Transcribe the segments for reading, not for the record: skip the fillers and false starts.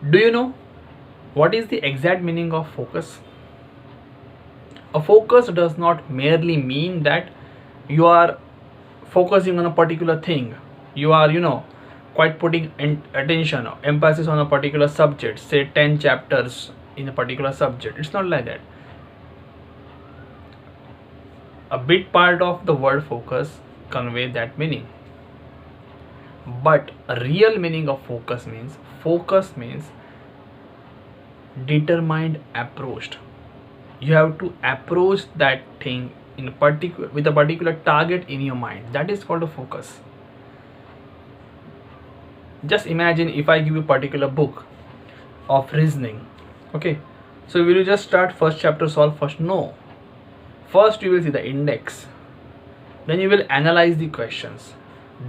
Do you know what is the exact meaning of focus? A focus does not merely mean that you are focusing on a particular thing. You are, quite putting attention, emphasis on a particular subject, say 10 chapters in a particular subject. It's not like that. A big part of the word focus convey that meaning. But a real meaning of focus means determined approach. You have to approach that thing in particular with a particular target in your mind. That is called a focus. Just imagine if I give you a particular book of reasoning. Okay, so will you just start first chapter solve first? No. First you will see the index, then you will analyze the questions,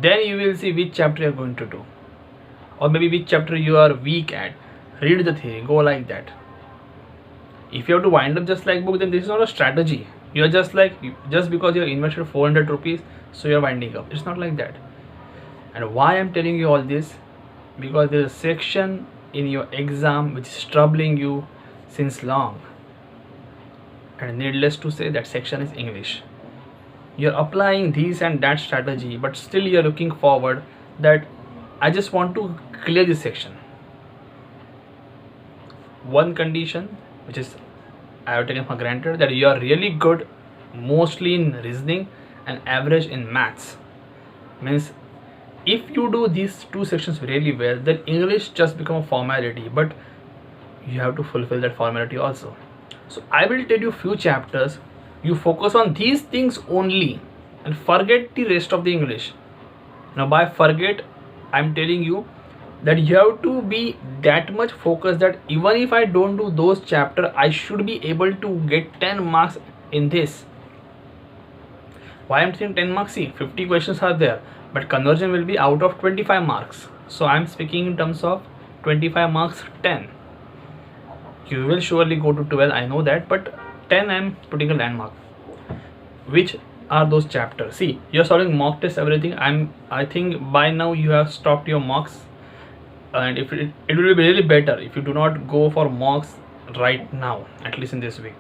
then you will see which chapter you are going to do, or maybe which chapter you are weak at. Read the theory, go like that. If you have to wind up just like book, then this is not a strategy. You are just because you have invested 400 rupees, so you are winding up. It's not like that. And why I'm telling you all this? Because there is a section in your exam which is troubling you since long. And needless to say, that section is English. You're applying this and that strategy, but still you're looking forward that I just want to clear this section. One condition, which is I have taken for granted, that you are really good mostly in reasoning and average in maths. Means if you do these two sections really well, then English just become a formality, but you have to fulfill that formality also. So I will tell you few chapters, you focus on these things only and forget the rest of the English. Now by forget, I'm telling you that you have to be that much focused that even if I don't do those chapters, I should be able to get 10 marks in this. Why I'm saying 10 marks? See, 50 questions are there, but conversion will be out of 25 marks. So I'm speaking in terms of 25 marks, 10. You will surely go to 12, I know that, but 10 I'm putting a landmark. Which are those chapters? See, you're solving mock test, everything. I think by now you have stopped your mocks, and if it will be really better if you do not go for mocks right now, at least in this week.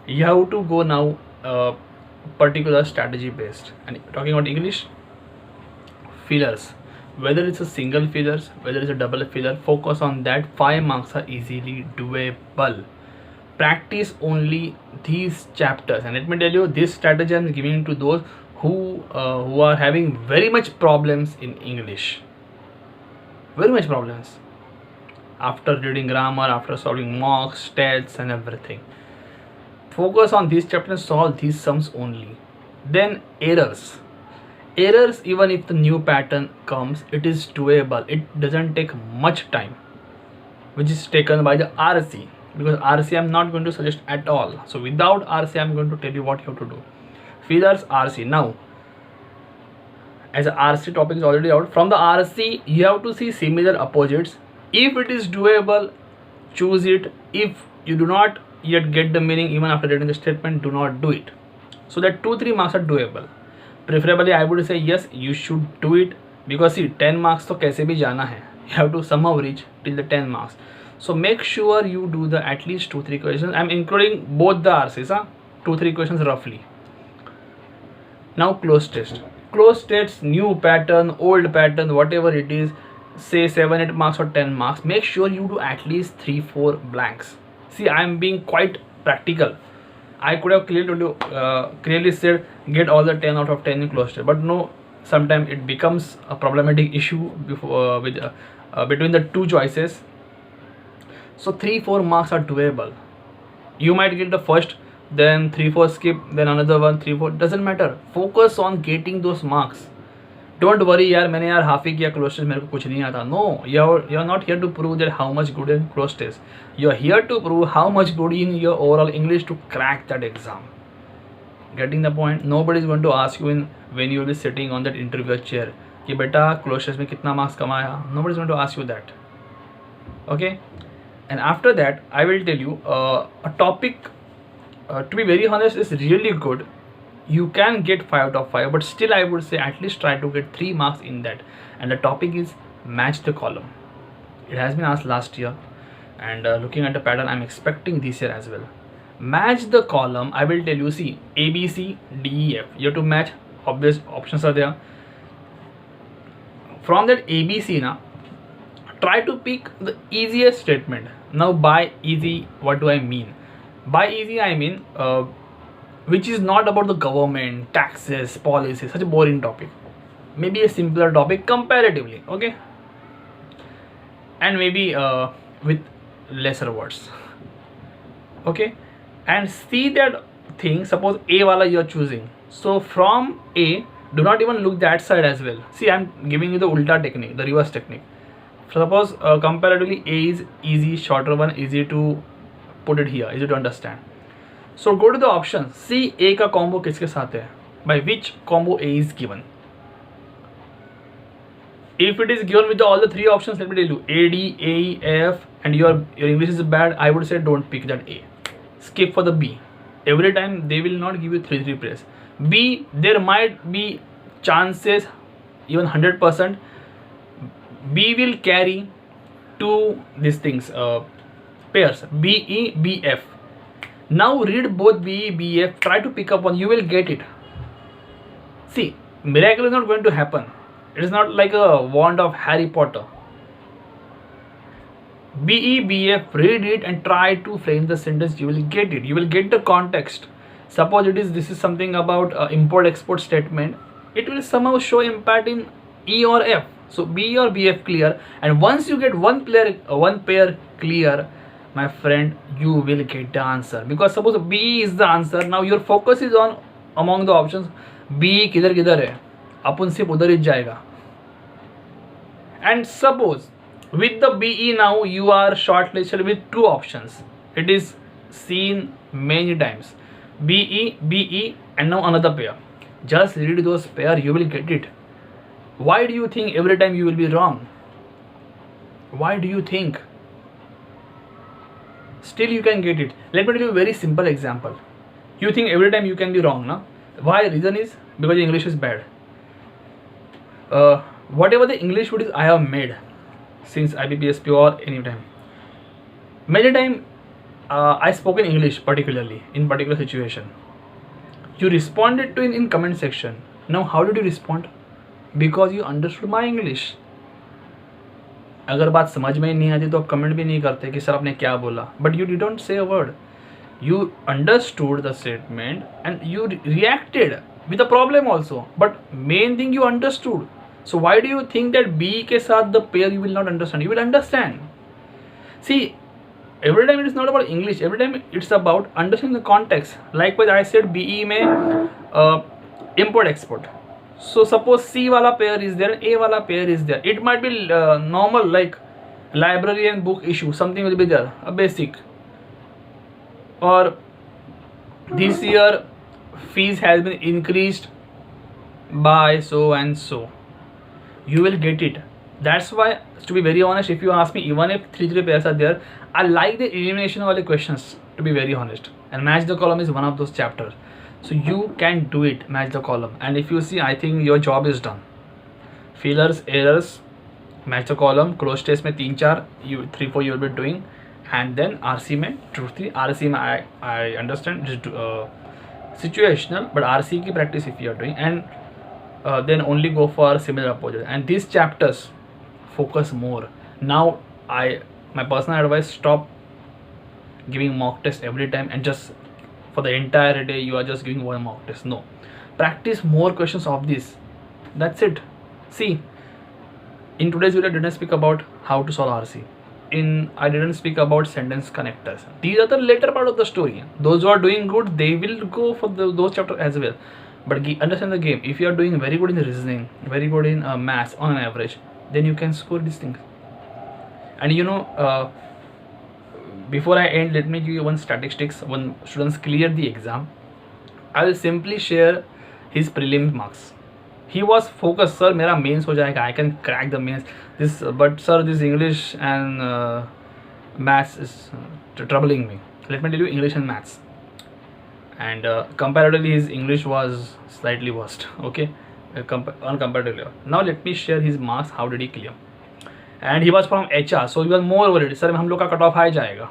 You have to go now particular strategy based. And talking about English, fillers, whether it's a single fillers, whether it's a double filler, focus on that. 5 marks are easily doable. Practice only these chapters, and let me tell you, this strategy I'm giving to those who are having very much problems in English, very much problems after reading grammar, after solving mocks, tests and everything. Focus on these chapters, solve these sums only. Then errors, even if the new pattern comes, it is doable. It doesn't take much time, which is taken by the RC, because RC I'm not going to suggest at all. So without RC I'm going to tell you what you have to do. Fillers, RC. Now as a RC topic is already out, from the RC you have to see similar opposites. If it is doable, choose it. If you do not yet get the meaning even after reading the statement, do not do it. So that 2-3 marks are doable. Preferably I would say yes, you should do it, because see 10 marks to kaise bhi jana hai. You have to somehow reach till the 10 marks. So make sure you do the at least 2-3 questions. I'm including both the RCs, 2-3 questions roughly. Now close test. Close tests, new pattern, old pattern, whatever it is, say 7-8 marks or 10 marks. Make sure you do at least 3-4 blanks. See, I'm being quite practical. I could have clearly said get all the 10 out of 10 in close test, but no. Sometimes it becomes a problematic issue between the two choices. So 3-4 marks are doable. You might get the first, then 3-4 skip, then another one, 3-4, doesn't matter. Focus on getting those marks. Don't worry यार, मैंने यार half ही किया cloze test, मेरे को कुछ नहीं आता. No, you're not here to prove that how much good in close test. You're here to prove how much good in your overall English to crack that exam. Getting the point? Nobody is going to ask you when you will be sitting on that interviewer chair कि बेटा cloze test में कितना marks कमाया. Nobody is going to ask you that. Okay? And after that, I will tell you a topic, to be very honest, is really good. You can get 5 out of 5, but still I would say at least try to get 3 marks in that. And the topic is match the column. It has been asked last year, and looking at the pattern, I'm expecting this year as well. Match the column. I will tell you, see, A, B, C, D, E, F. You have to match. Obvious options are there. From that A, B, C, now try to pick the easiest statement. Now by easy, what do I mean? By easy, I mean which is not about the government, taxes, policies, such a boring topic. Maybe a simpler topic comparatively, okay? And maybe with lesser words, okay? And see that thing, suppose A wala you are choosing. So from A, do not even look that side as well. See, I'm giving you the ulta technique, the reverse technique. Suppose comparatively A is easy, shorter one, easy to put it here, easy to understand. So go to the options, see A का combo किसके साथ है, by which combo A is given. If it is given with all the three options, let me tell you, A, D, A, E, F, and your English is bad, I would say don't pick that A. Skip for the B. Every time they will not give you 3 pairs. B, there might be chances, even 100%. B will carry two these things, pairs, B, E, B, F. Now read both B, E, B, F, try to pick up one, you will get it. See, miracle is not going to happen. It is not like a wand of Harry Potter. B, E, B, F, read it and try to frame the sentence, you will get it. You will get the context. Suppose this is something about import-export statement. It will somehow show impact in E or F. So B or BF clear, and once you get one pair clear, my friend, you will get the answer. Because suppose B is the answer, now your focus is on among the options. B किधर किधर है, अपन सिर्फ उधर ही जाएगा. And suppose with the BE now you are shortlisted with two options. It is seen many times. BE, and now another pair. Just read those pair, you will get it. Why do you think every time you will be wrong? Why do you think? Still you can get it. Let me tell you a very simple example. You think every time you can be wrong, no? Why? Reason is because English is bad. Whatever the English videos I have made since IBPS or anytime, many time I spoke in English, particularly in particular situation. You responded to in comment section. Now how did you respond? Because you understood my English. अगर बात समझ में नहीं आती तो आप comment भी नहीं करते कि सर आपने क्या बोला. But you didn't say a word. You understood the statement and you reacted with a problem also. But main thing you understood. So why do you think that B के साथ the pair you will not understand? You will understand. See, every time it is not about English. Every time it's about understanding the context. Likewise, I said BE में import export. So suppose C wala pair is there, A wala pair is there. It might be normal like library and book issue. Something will be there, a basic. Or this year fees has been increased by so and so. You will get it. That's why, to be very honest, if you ask me, even if 3 pairs are there, I like the elimination of the questions, to be very honest. And match the column is one of those chapters. So you can do it, match the column. And if you see, I think your job is done. Fillers, errors, match the column, close test में 3-4, 3-4 you will be doing. And then RC में 2-3. RC में I understand just situational, but RC की practice if you are doing. And then only go for similar approaches. And these chapters focus more. Now my personal advice, stop giving mock test every time and just for the entire day you are just giving one mock test. No, practice more questions of this. That's it. See, in today's video I didn't speak about how to solve RC. I didn't speak about sentence connectors. These are the later part of the story. Those who are doing good, they will go for those chapters as well. But understand the game. If you are doing very good in reasoning, very good in maths on an average, then you can score these things. And you know, before I end, let me give you one statistics. When students clear the exam, I will simply share his prelim marks. He was focused, sir, मेरा mains हो जाएगा, I can crack the mains. But sir, this English and maths is troubling me. Let me tell you, English and maths. And comparatively, his English was slightly worst. Okay, on comparatively. Now let me share his marks. How did he clear? and he was from HR, so he was more worried. Sir, हम लोग का cut off high जाएगा.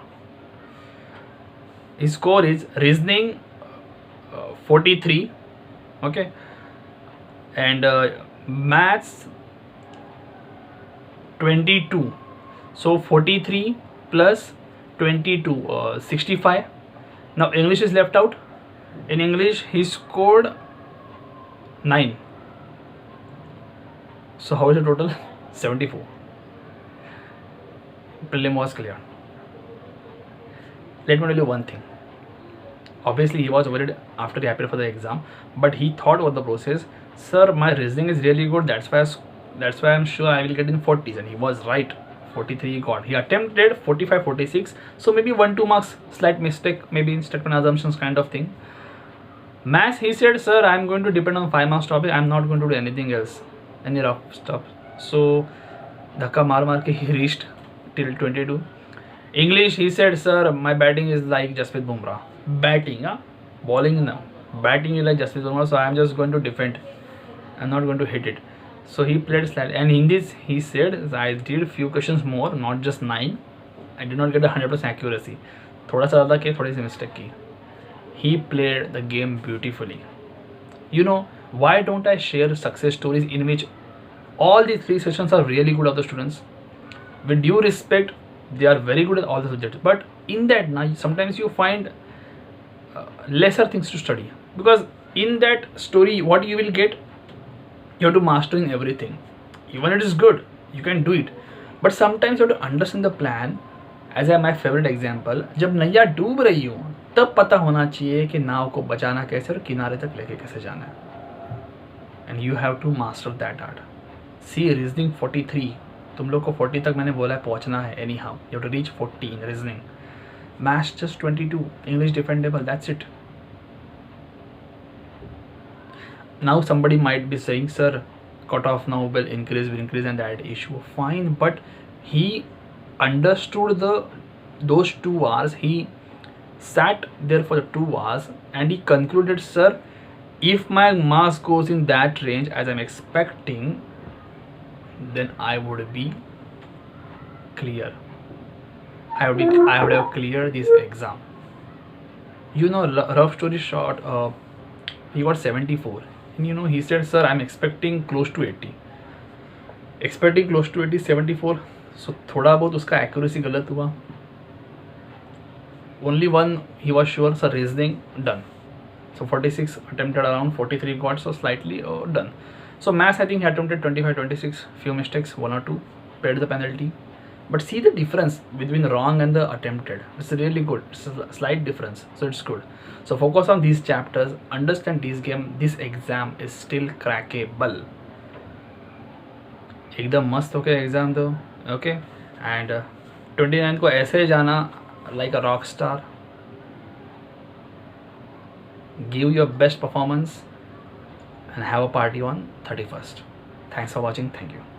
His score is reasoning 43, okay, and maths 22. So 43 plus 22, 65. Now English is left out. In English he scored 9. So how is the total? 74. Prelim was clear. Let me tell you one thing. Obviously he was worried after he appeared for the exam, but he thought about the process. Sir, my reasoning is really good, that's why I'm sure I will get in 40s, and he was right. 43 he got. He attempted 45, 46, so maybe 1-2 marks slight mistake, maybe in statement assumptions kind of thing. Maths, he said, sir, I'm going to depend on 5 marks topic, I'm not going to do anything else, any rough stuff. So dhakka maar ke he reached till 22. English, he said, sir, my batting is like Jasprit Bumrah. Batting, bowling no, batting is like Jasprit Bumrah, so I'm just going to defend, I'm not going to hit it. So he played slightly. And in this he said, I did few questions more, not just 9. I did not get 100% accuracy, थोड़ा सा ज़्यादा किया, थोड़ी सी mistake की. He played the game beautifully. You know, why don't I share success stories in which all the 3 sessions are really good of the students? With due respect, they are very good at all the subjects, but in that now sometimes you find lesser things to study, because in that story what you will get, you have to master in everything. Even it is good, you can do it, but sometimes you have to understand the plan. As my favorite example, जब नैया डूब रही हो तब पता होना चाहिए कि नाव को बचाना कैसे और किनारे तक लेके कैसे जाना है. And you have to master that art. See, reasoning 43, तुम लोग को 40 तक मैंने बोला है पहुंचना है. Anyhow you have to reach 40 in reasoning. Maths just 22, English defendable, that's it. Now somebody might be saying, sir, cutoff now will increase and that issue. Fine, but he understood those 2 hours. He sat there for the 2 hours and he concluded, sir, if my marks goes in that range as I'm expecting, then I would be clear. I would have cleared this exam. You know, rough story short, he got 74. And you know, he said, sir, I'm expecting close to 80. Expecting close to 80, 74. So थोड़ा बहुत उसका accuracy गलत हुआ. Only one he was sure, sir, reasoning done. So 46 attempted, around 43 got, so slightly done. So maths, I think he attempted 25, 26, few mistakes, 1 or 2, paid the penalty. But see the difference between wrong and the attempted. It's really good. It's a slight difference, so it's good. So focus on these chapters, understand this game. This exam is still crackable. एकदम मस्त होके exam दो, okay? And 29 को ऐसे जाना like a rock star. Give your best performance and have a party on 31st. Thanks for watching. Thank you.